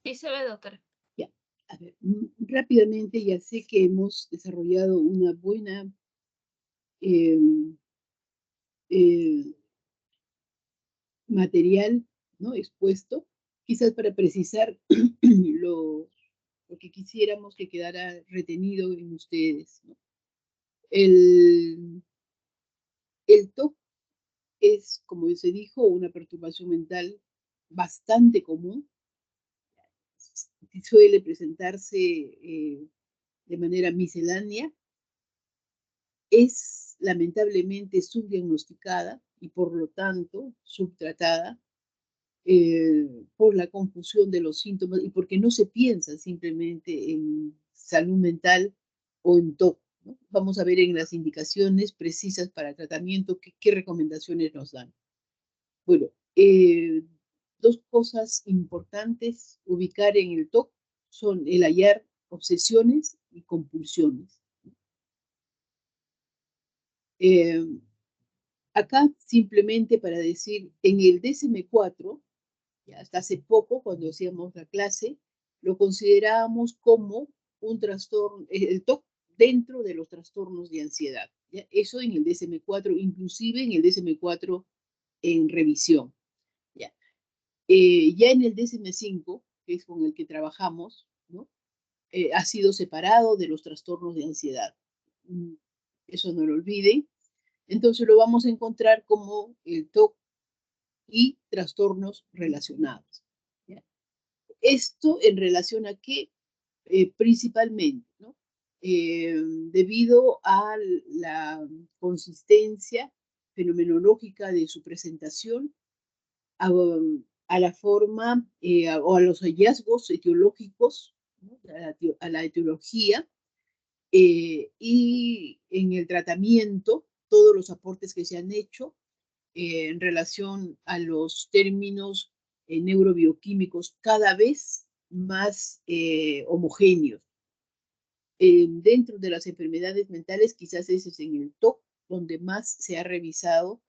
Sí se ve, doctora. Ya, a ver, rápidamente, ya sé que hemos desarrollado una buena em, eh, material, ¿no? Expuesto, quizás para precisar lo, lo que quisiéramos que quedara retenido en ustedes, ¿no? El, el TOC es, como se dijo, una perturbación mental bastante común. Suele presentarse de manera miscelánea. Es lamentablemente subdiagnosticada y por lo tanto subtratada por la confusión de los síntomas y porque no se piensa simplemente en salud mental o en TOC, ¿no? Vamos a ver en las indicaciones precisas para tratamiento qué recomendaciones nos dan. Bueno, dos cosas importantes ubicar en el TOC son el hallar obsesiones y compulsiones. Eh, Acá simplemente para decir, en el DSM-4, ya hasta hace poco, cuando hacíamos la clase, lo considerábamos como un trastorno, el TOC dentro de los trastornos de ansiedad. ¿Ya? Eso en el DSM-4, inclusive en el DSM-4 en revisión. ¿Ya? Ya en el DSM-5, que es con el que trabajamos, ¿no? Ha sido separado de los trastornos de ansiedad. Eso no lo olviden. Entonces lo vamos a encontrar como el TOC y trastornos relacionados. ¿Ya? Esto en relación a qué, principalmente, ¿no? Debido a la consistencia fenomenológica de su presentación, a, a la forma o a los hallazgos etiológicos, ¿no? A la etiología y en el tratamiento, todos los aportes que se han hecho en relación a los términos neurobioquímicos cada vez más homogéneos. Dentro de las enfermedades mentales, quizás ese es en el TOC donde más se ha revisado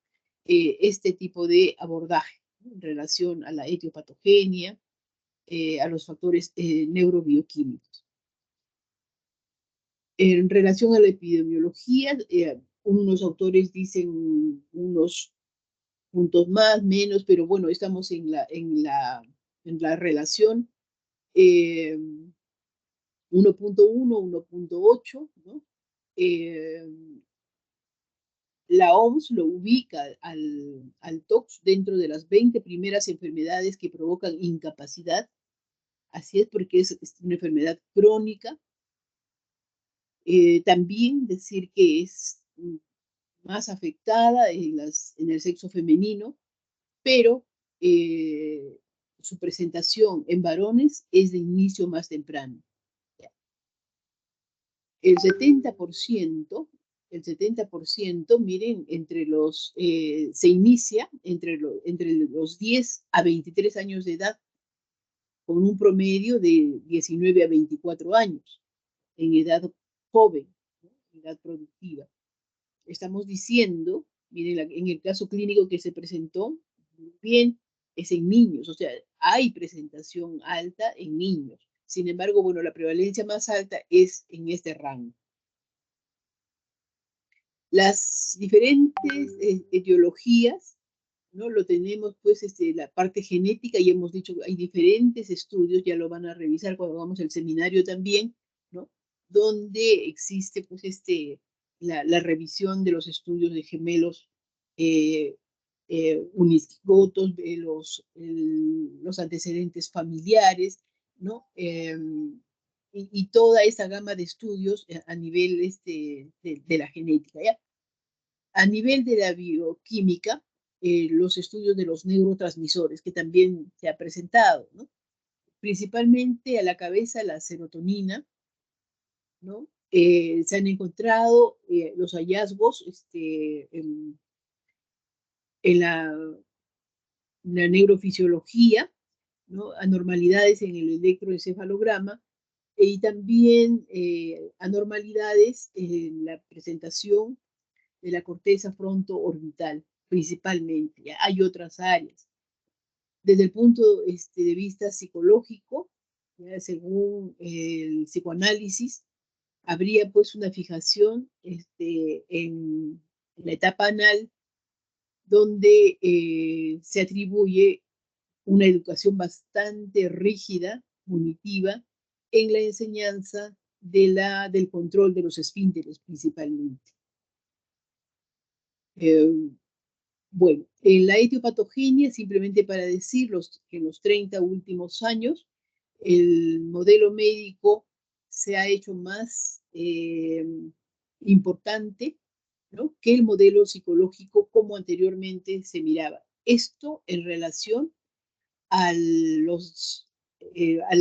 este tipo de abordaje, ¿no? En relación a la etiopatogenia, a los factores neurobioquímicos. En relación a la epidemiología, unos autores dicen unos puntos más, menos, pero bueno, estamos en la relación 1.1, 1.8, ¿no? Eh, la OMS lo ubica al TOX dentro de las 20 primeras enfermedades que provocan incapacidad. Así es porque es una enfermedad crónica. También decir que es más afectada en el sexo femenino, pero su presentación en varones es de inicio más temprano. El 70%, el 70%, miren, se inicia entre los 10 a 23 años de edad, con un promedio de 19 a 24 años, en edad joven, ¿no? Edad productiva. Estamos diciendo, miren, en el caso clínico que se presentó, bien, es en niños, o sea, hay presentación alta en niños. Sin embargo, bueno, la prevalencia más alta es en este rango. Las diferentes etiologías, ¿no? Lo tenemos, pues, la parte genética, y hemos dicho, hay diferentes estudios, ya lo van a revisar cuando hagamos el seminario también, ¿no? Donde existe, pues, la revisión de los estudios de gemelos unicigotos, de los antecedentes familiares, ¿no? Y toda esa gama de estudios a nivel de la genética, ¿ya? A nivel de la bioquímica, los estudios de los neurotransmisores, que también se ha presentado, ¿no? Principalmente a la cabeza la serotonina, ¿no? Se han encontrado los hallazgos en la neurofisiología, ¿no? Anormalidades en el electroencefalograma y también anormalidades en la presentación de la corteza frontoorbital, principalmente. Hay otras áreas. desde el punto de vista psicológico, ¿ya? Según el psicoanálisis, habría pues una fijación en la etapa anal donde se atribuye una educación bastante rígida, punitiva, en la enseñanza del control de los esfínteres principalmente. Bueno, en la etiopatogenia, simplemente para decir que en los 30 últimos años, el modelo médico se ha hecho más importante, ¿no?, que el modelo psicológico como anteriormente se miraba. Esto en relación al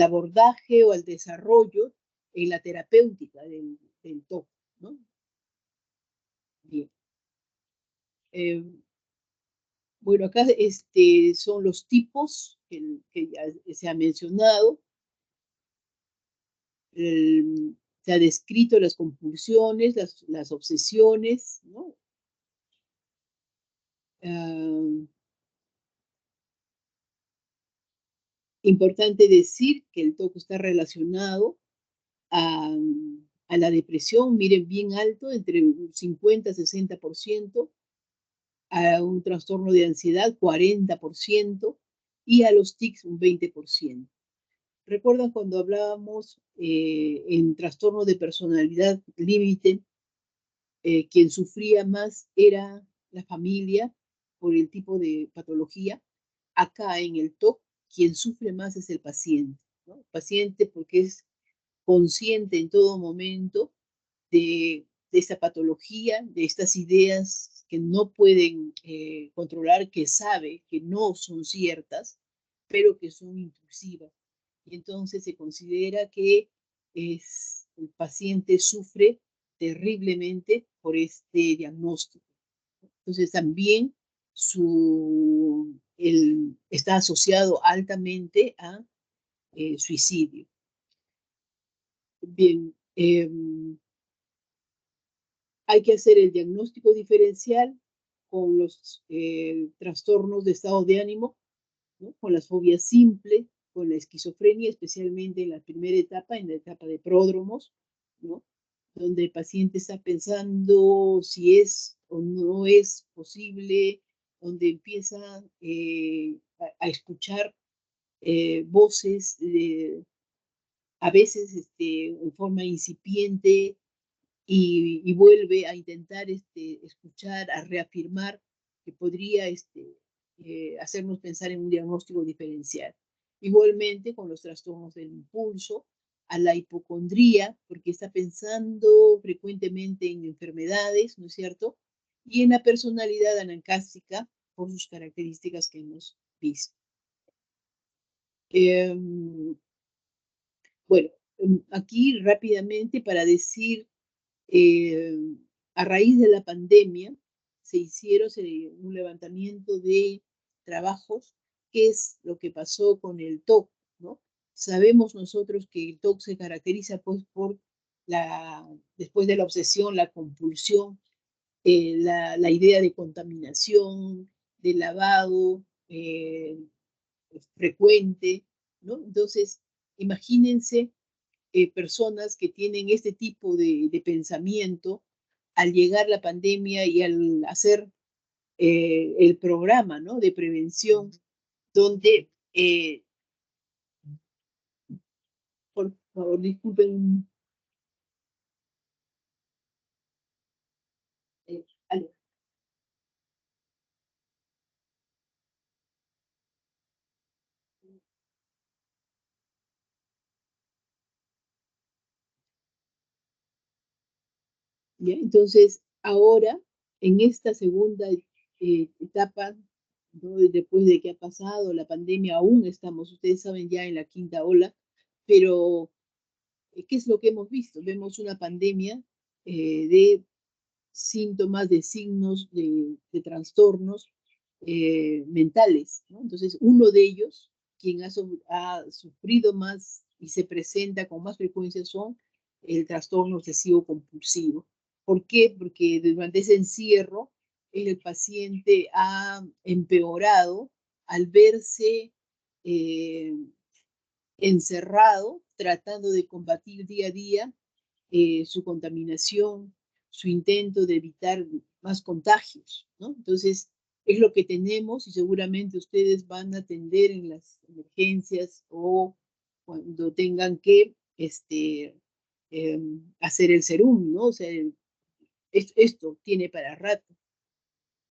abordaje o al desarrollo en la terapéutica del TOC, ¿no? Bien. Bueno, acá son los tipos que ya se ha mencionado. Se ha descrito las compulsiones, las obsesiones, ¿no? Importante decir que el TOC está relacionado a, a la depresión, miren, bien alto, entre un 50-60%, a un trastorno de ansiedad, 40%, y a los tics, un 20%. ¿Recuerdan cuando hablábamos en trastorno de personalidad límite? Quien sufría más era la familia por el tipo de patología. Acá en el TOC, quien sufre más es el paciente, ¿no? El paciente porque es consciente en todo momento de esta patología, de estas ideas que no pueden controlar, que sabe que no son ciertas, pero que son intrusivas. Y entonces se considera que el paciente sufre terriblemente por este diagnóstico. Entonces también está asociado altamente a suicidio. Bien, hay que hacer el diagnóstico diferencial con los trastornos de estado de ánimo, ¿no?, con las fobias simples, con la esquizofrenia, especialmente en la primera etapa, en la etapa de pródromos, ¿no?, donde el paciente está pensando si es o no es posible, donde empieza a escuchar voces, a veces en forma incipiente, y vuelve a intentar escuchar, a reafirmar que podría hacernos pensar en un diagnóstico diferencial. Igualmente con los trastornos del impulso, a la hipocondría, porque está pensando frecuentemente en enfermedades, ¿no es cierto? Y en la personalidad anancástica, por sus características que hemos visto. Bueno, aquí rápidamente para decir, a raíz de la pandemia se hicieron un levantamiento de trabajos, qué es lo que pasó con el TOC, ¿no? Sabemos nosotros que el TOC se caracteriza pues por después de la obsesión, la compulsión, la idea de contaminación, de lavado frecuente, ¿no? Entonces, imagínense personas que tienen este tipo de pensamiento al llegar la pandemia y al hacer el programa, ¿no?, de prevención, donde, por favor, disculpen, Ale. ¿Ya? Entonces, ahora, en esta segunda etapa, ¿no?, después de que ha pasado la pandemia, aún estamos, ustedes saben, ya en la quinta ola, pero ¿qué es lo que hemos visto? Vemos una pandemia de síntomas, de signos, de trastornos mentales, ¿no? Entonces, uno de ellos, quien ha sufrido más y se presenta con más frecuencia, son el trastorno obsesivo compulsivo. ¿Por qué? Porque durante ese encierro el paciente ha empeorado, al verse encerrado, tratando de combatir día a día su contaminación, su intento de evitar más contagios, ¿no? Entonces, es lo que tenemos y seguramente ustedes van a atender en las emergencias o cuando tengan que hacer el serum, ¿no? O sea, esto tiene para rato.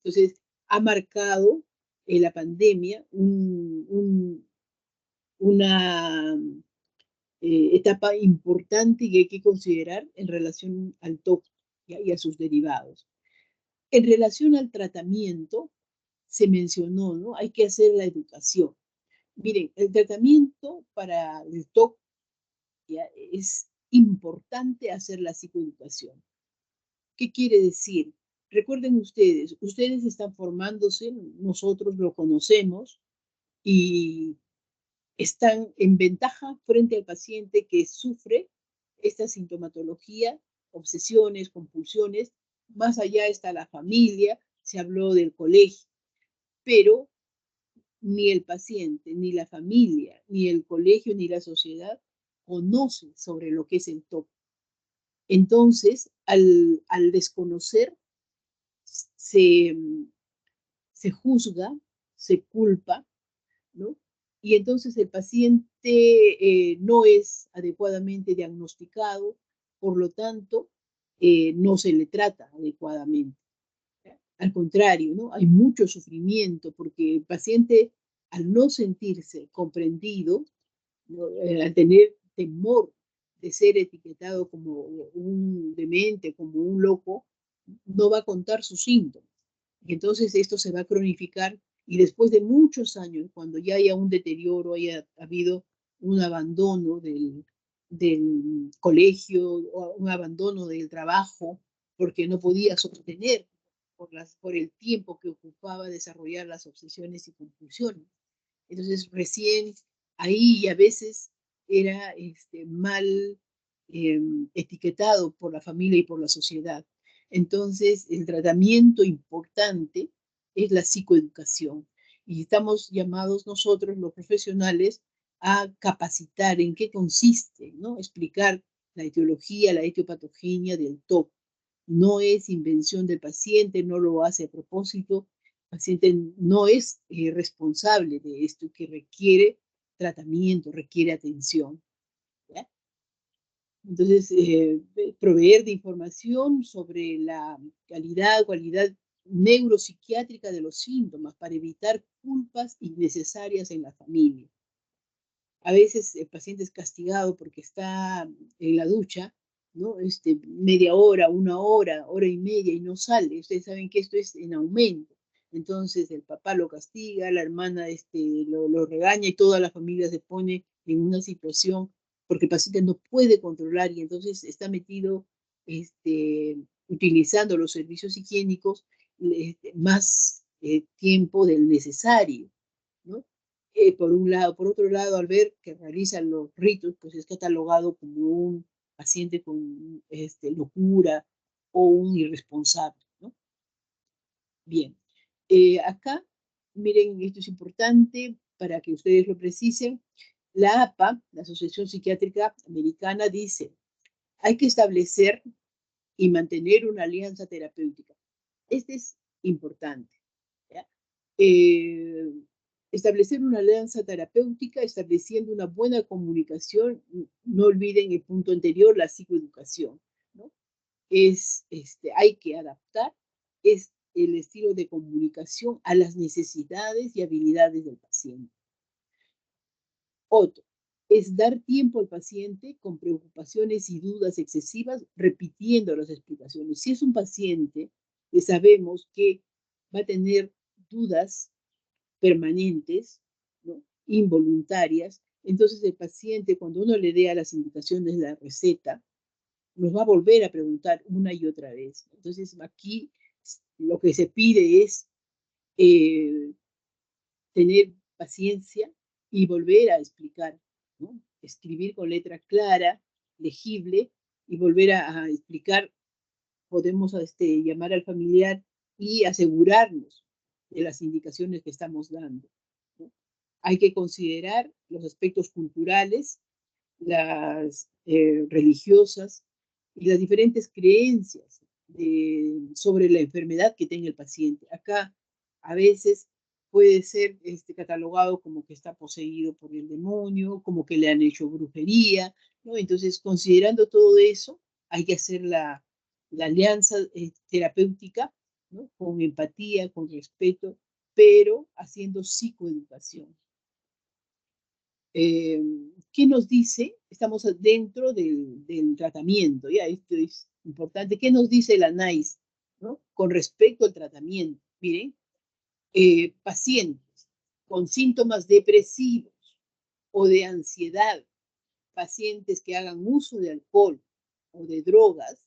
Entonces, ha marcado la pandemia una etapa importante que hay que considerar en relación al TOC y a sus derivados. En relación al tratamiento, se mencionó, ¿no? Hay que hacer la educación. Miren, el tratamiento para el TOC ¿ya? Es importante hacer la psicoeducación. ¿Qué quiere decir? Recuerden ustedes están formándose, nosotros lo conocemos y están en ventaja frente al paciente que sufre esta sintomatología, obsesiones, compulsiones. Más allá está la familia, se habló del colegio, pero ni el paciente, ni la familia, ni el colegio, ni la sociedad conocen sobre lo que es el TOC. Entonces, al desconocer, se, se juzga, se culpa, ¿no? Y entonces el paciente no es adecuadamente diagnosticado, por lo tanto, no se le trata adecuadamente. Al contrario, ¿no? Hay mucho sufrimiento porque el paciente, al no sentirse comprendido, ¿no? Al tener temor de ser etiquetado como un demente, como un loco, no va a contar sus síntomas. Y entonces esto se va a cronificar y después de muchos años, cuando ya haya un deterioro, haya habido un abandono del colegio, o un abandono del trabajo, porque no podía sostener por el tiempo que ocupaba desarrollar las obsesiones y compulsiones. Entonces recién ahí a veces era mal etiquetado por la familia y por la sociedad. Entonces el tratamiento importante es la psicoeducación y estamos llamados nosotros los profesionales a capacitar en qué consiste, ¿no? Explicar la etiología, la etiopatogenia del TOC. No es invención del paciente, no lo hace a propósito, el paciente no es responsable de esto que requiere tratamiento, requiere atención. ¿Ya? Entonces, proveer de información sobre la cualidad neuropsiquiátrica de los síntomas para evitar culpas innecesarias en la familia. A veces el paciente es castigado porque está en la ducha, ¿no? Media hora, una hora, hora y media y no sale. Ustedes saben que esto es en aumento. Entonces el papá lo castiga, la hermana lo regaña y toda la familia se pone en una situación porque el paciente no puede controlar y entonces está metido utilizando los servicios higiénicos más tiempo del necesario, ¿no? Por un lado. Por otro lado, al ver que realizan los ritos, pues es catalogado como un paciente con locura o un irresponsable, ¿no? Bien, acá, miren, esto es importante para que ustedes lo precisen. La APA, la Asociación Psiquiátrica Americana, dice, hay que establecer y mantener una alianza terapéutica. Este es importante. ¿Ya? Establecer una alianza terapéutica, estableciendo una buena comunicación. No olviden el punto anterior, la psicoeducación, ¿no? Hay que adaptar el estilo de comunicación a las necesidades y habilidades del paciente. Otro, es dar tiempo al paciente con preocupaciones y dudas excesivas, repitiendo las explicaciones. Si es un paciente que sabemos que va a tener dudas permanentes, ¿no? Involuntarias, entonces el paciente, cuando uno le dé las indicaciones de la receta, nos va a volver a preguntar una y otra vez. Entonces aquí lo que se pide es tener paciencia y volver a explicar, ¿no? Escribir con letra clara, legible, y volver a explicar. Podemos llamar al familiar y asegurarnos de las indicaciones que estamos dando. Hay que considerar los aspectos culturales, las religiosas y las diferentes creencias sobre la enfermedad que tenga el paciente. Acá a veces puede ser catalogado como que está poseído por el demonio, como que le han hecho brujería, ¿no? Entonces, considerando todo eso, hay que hacer la alianza terapéutica, ¿no? Con empatía, con respeto, pero haciendo psicoeducación. ¿Qué nos dice? Estamos dentro del tratamiento, ya esto es importante. ¿Qué nos dice la NICE, ¿no? Con respecto al tratamiento? Miren, pacientes con síntomas depresivos o de ansiedad, pacientes que hagan uso de alcohol o de drogas,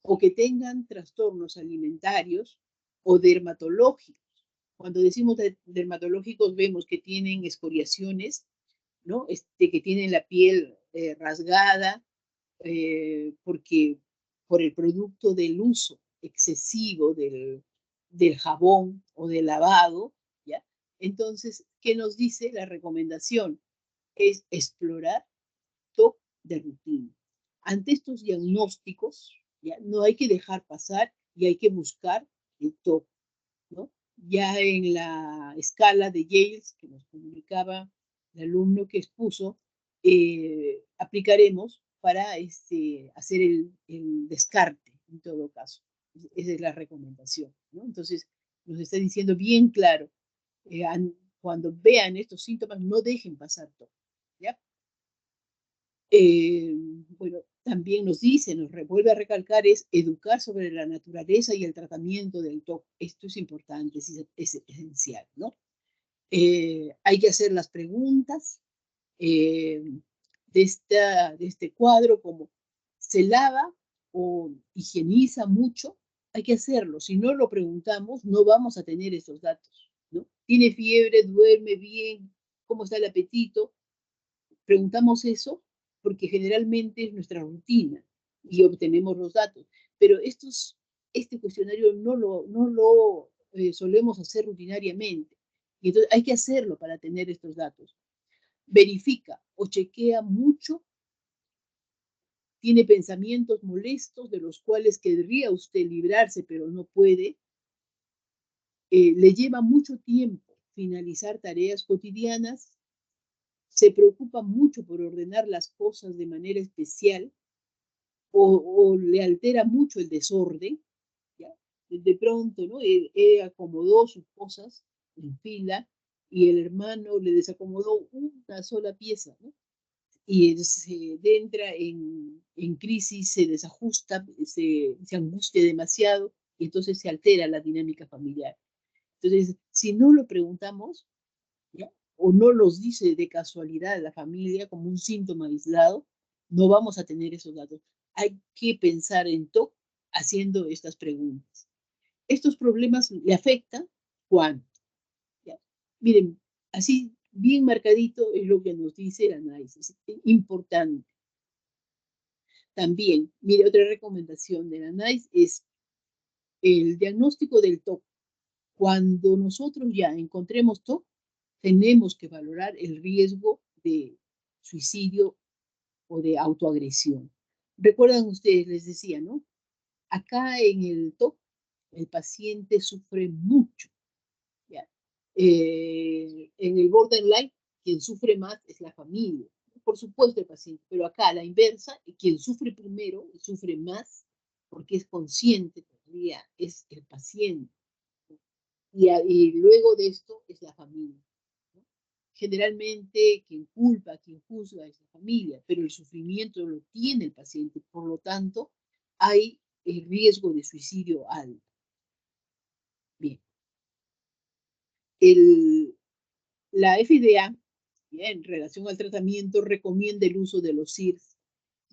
o que tengan trastornos alimentarios o dermatológicos. Cuando decimos dermatológicos, vemos que tienen escoriaciones, ¿no? Que tienen la piel rasgada, porque por el producto del uso excesivo del jabón o del lavado, ¿ya? Entonces, ¿qué nos dice la recomendación? Es explorar TOC de rutina. Ante estos diagnósticos, ¿ya? No hay que dejar pasar y hay que buscar el TOC, ¿no? Ya en la escala de Yales que nos comunicaba el alumno que expuso, aplicaremos para hacer el descarte, en todo caso. Esa es la recomendación, ¿no? Entonces, nos está diciendo bien claro, cuando vean estos síntomas, no dejen pasar todo, ¿ya? Bueno, también nos dice, nos vuelve a recalcar, es educar sobre la naturaleza y el tratamiento del TOC. Esto es importante, es esencial, ¿no? Hay que hacer las preguntas de este cuadro, como se lava o higieniza mucho, hay que hacerlo. Si no lo preguntamos, no vamos a tener esos datos, ¿no? ¿Tiene fiebre? ¿Duerme bien? ¿Cómo está el apetito? Preguntamos eso porque generalmente es nuestra rutina y obtenemos los datos. Pero este cuestionario no lo solemos hacer rutinariamente. Y entonces hay que hacerlo para tener estos datos. Verifica o chequea mucho, tiene pensamientos molestos de los cuales querría usted librarse, pero no puede. Le lleva mucho tiempo finalizar tareas cotidianas, se preocupa mucho por ordenar las cosas de manera especial, o le altera mucho el desorden, ¿ya? De pronto, ¿no? Él acomodó sus cosas en fila y el hermano le desacomodó una sola pieza, ¿no? Y se entra en crisis, se desajusta, se angustia demasiado y entonces se altera la dinámica familiar. Entonces, si no lo preguntamos, ¿ya? O no los dice de casualidad la familia como un síntoma aislado, no vamos a tener esos datos. Hay que pensar en TOC haciendo estas preguntas. ¿Estos problemas le afectan? ¿Cuánto? ¿Ya? Miren, así bien marcadito es lo que nos dice el análisis. Importante. También, mire, otra recomendación del análisis es el diagnóstico del TOC. Cuando nosotros ya encontremos TOC, tenemos que valorar el riesgo de suicidio o de autoagresión. Recuerdan ustedes, les decía, ¿no? Acá en el TOC, el paciente sufre mucho, ¿ya? En el borderline, quien sufre más es la familia, por supuesto el paciente, pero acá a la inversa, quien sufre primero y sufre más, porque es consciente todavía, es el paciente. Y luego de esto es la familia, ¿no? Generalmente quien culpa, quien juzga es la familia, pero el sufrimiento lo tiene el paciente, por lo tanto hay el riesgo de suicidio alto. Bien, la FDA, en relación al tratamiento, recomienda el uso de los SIRS,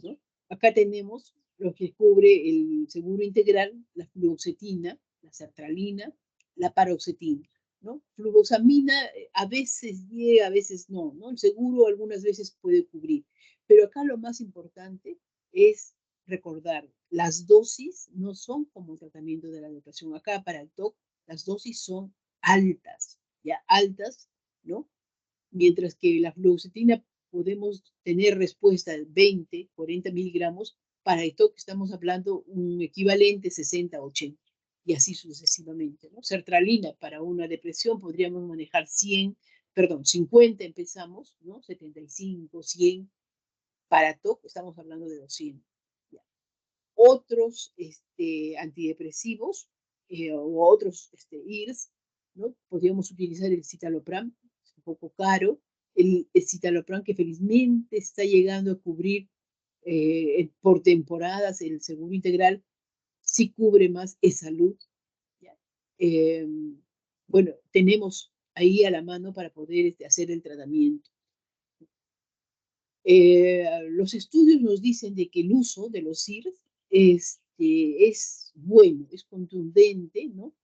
¿no? Acá tenemos lo que cubre el seguro integral, la fluoxetina, la sertralina, la paroxetina, ¿no? Fluvoxamina a veces llega, a veces no, ¿no? El seguro algunas veces puede cubrir, pero acá lo más importante es recordar, las dosis no son como el tratamiento de la depresión. Acá para el TOC las dosis son altas, ya altas, ¿no? mientras que la fluoxetina podemos tener respuesta de 20, 40 miligramos, para esto que estamos hablando un equivalente 60, 80, y así sucesivamente, ¿no? Sertralina para una depresión podríamos manejar 50 empezamos, ¿no? 75, 100, para TOC estamos hablando de 200. ¿Ya? Otros antidepresivos o otros IRS, ¿no? Podríamos utilizar el citalopram, es un poco caro, el citalopram que felizmente está llegando a cubrir por temporadas el seguro integral, sí cubre más, es salud. ¿Ya? Bueno, tenemos ahí a la mano para poder hacer el tratamiento. Los estudios nos dicen de que el uso de los CIRS es bueno, es contundente, ¿no?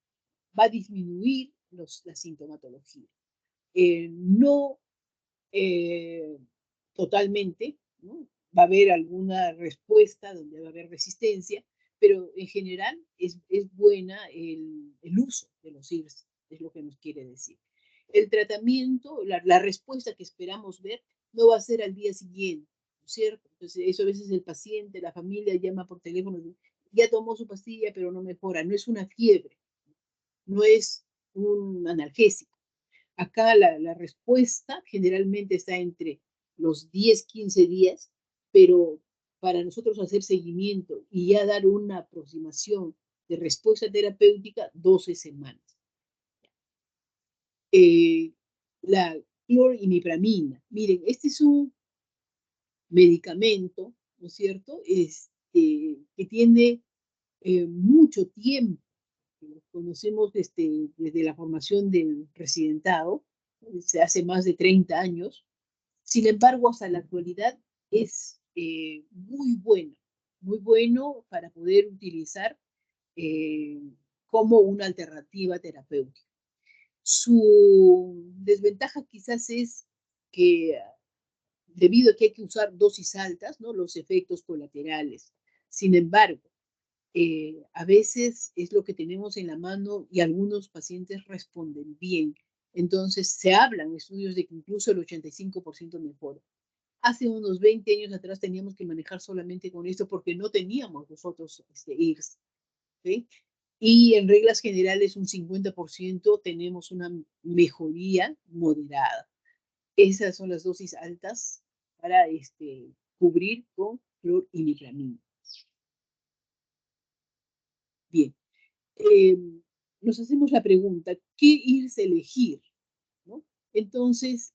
Va a disminuir la sintomatología. No totalmente, ¿no? Va a haber alguna respuesta donde va a haber resistencia, pero en general es buena el uso de los CIRS, es lo que nos quiere decir. El tratamiento, la respuesta que esperamos ver no va a ser al día siguiente, ¿no es cierto? Entonces, eso a veces el paciente, la familia llama por teléfono, ya tomó su pastilla, pero no mejora, no es una fiebre, no es un analgésico. Acá la respuesta generalmente está entre los 10, 15 días, pero para nosotros hacer seguimiento y ya dar una aproximación de respuesta terapéutica, 12 semanas. La clorimipramina, miren, este es un medicamento, ¿no es cierto?, que tiene mucho tiempo. Conocemos desde la formación del residentado, desde hace más de 30 años. Sin embargo, hasta la actualidad es muy bueno para poder utilizar eh, como una alternativa terapéutica. Su desventaja quizás es que debido a que hay que usar dosis altas, ¿no? Los efectos colaterales. Sin embargo, a veces es lo que tenemos en la mano y algunos pacientes responden bien. Entonces, se hablan estudios de que incluso el 85% mejora. Hace unos 20 años atrás teníamos que manejar solamente con esto porque no teníamos los otros IRS. ¿Sí? Y en reglas generales, un 50% tenemos una mejoría moderada. Esas son las dosis altas para cubrir con clorimipramina. Bien, nos hacemos la pregunta, ¿qué IRS elegir? ¿No? Entonces,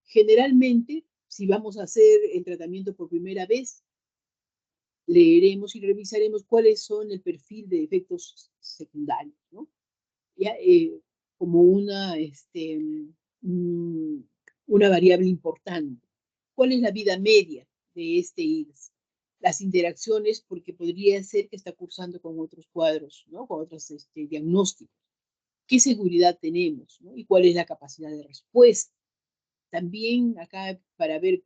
generalmente, si vamos a hacer el tratamiento por primera vez, leeremos y revisaremos cuáles son el perfil de efectos secundarios, ¿no? ¿Ya? Como una variable importante. ¿Cuál es la vida media de este IRS? Las interacciones, porque podría ser que está cursando con otros cuadros, ¿no? Con otros diagnósticos. ¿Qué seguridad tenemos? ¿No? ¿Y cuál es la capacidad de respuesta? También acá para ver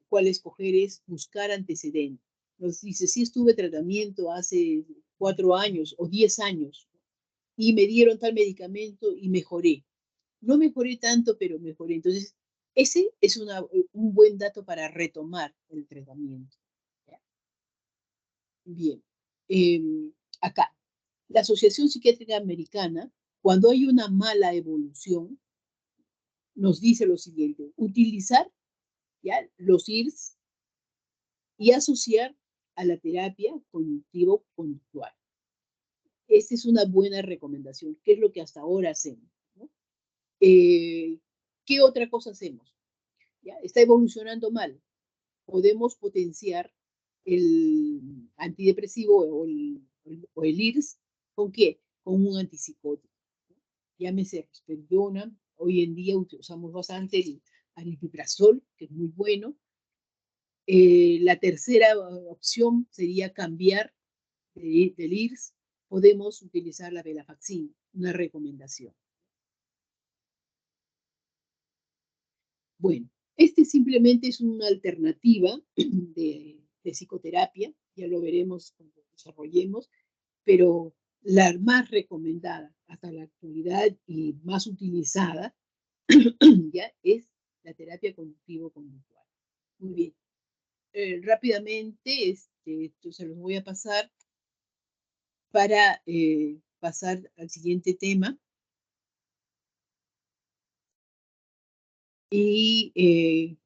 cuál escoger es buscar antecedentes. Nos dice, si estuve tratamiento hace 4 años o 10 años y me dieron tal medicamento y mejoré. No mejoré tanto, pero mejoré. Entonces, ese es un buen dato para retomar el tratamiento. ¿Ya? Bien. Acá, la Asociación Psiquiátrica Americana, cuando hay una mala evolución, nos dice lo siguiente, utilizar ¿ya? Los IRS y asociar a la terapia cognitivo-conductual. Esta es una buena recomendación, que es lo que hasta ahora hacemos, ¿no? ¿Qué otra cosa hacemos? ¿Ya? Está evolucionando mal. Podemos potenciar el antidepresivo o el IRS, ¿con qué? Con un antipsicótico. Llámese risperidona. Hoy en día usamos bastante el aripiprazol, que es muy bueno. La tercera opción sería cambiar del IRS. Podemos utilizar la venlafaxina, una recomendación. Bueno, simplemente es una alternativa de psicoterapia, ya lo veremos cuando desarrollemos, pero la más recomendada hasta la actualidad y más utilizada ya es la terapia cognitivo-conductual. Muy bien. Rápidamente, esto se los voy a pasar para pasar al siguiente tema. Y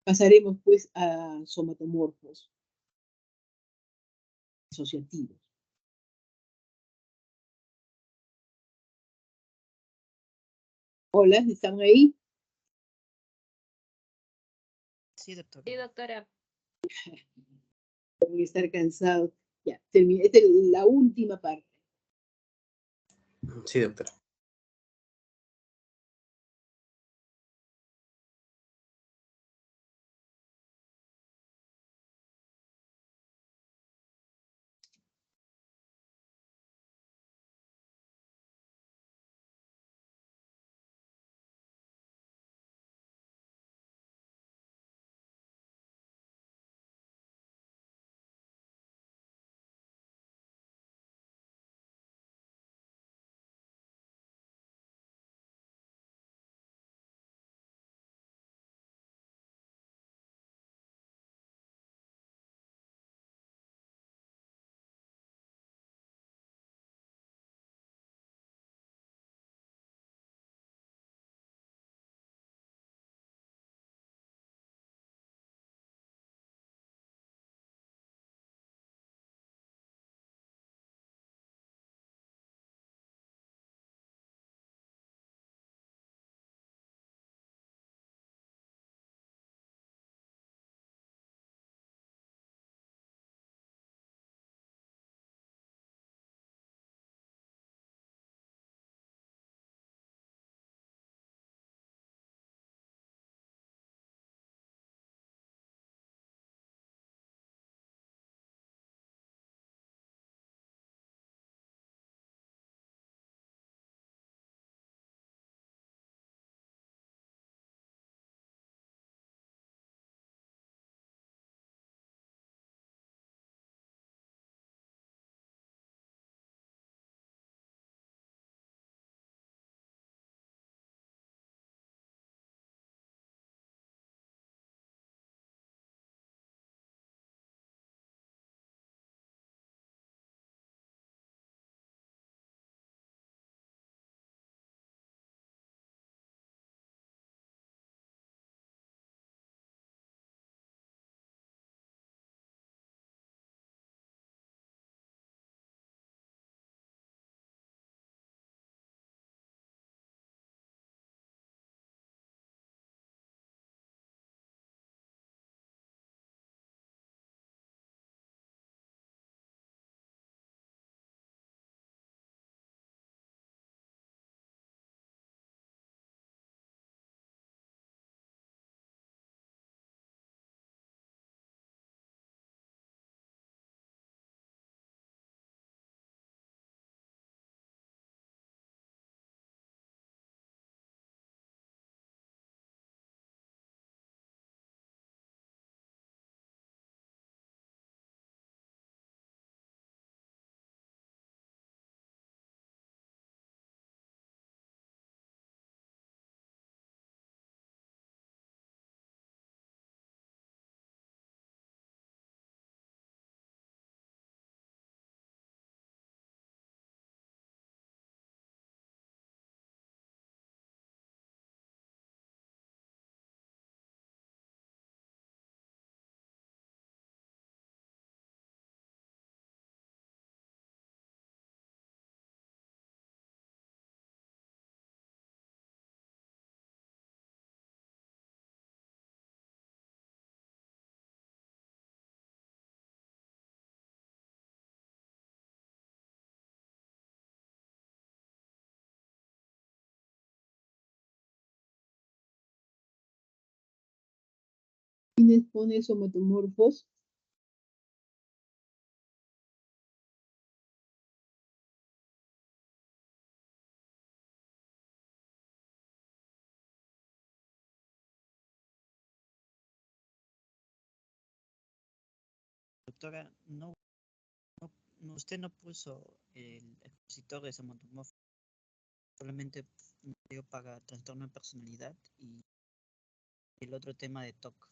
pasaremos pues a somatomorfos asociativos. Hola, ¿están ahí? Sí, doctor. Sí, doctora. Voy a estar cansado. Ya, terminé. Esta es la última parte. Sí, doctora. ¿Quién pone somatomorfos? Doctora, usted no puso el expositor de somatomorfo, solamente para trastorno de personalidad y el otro tema de TOC.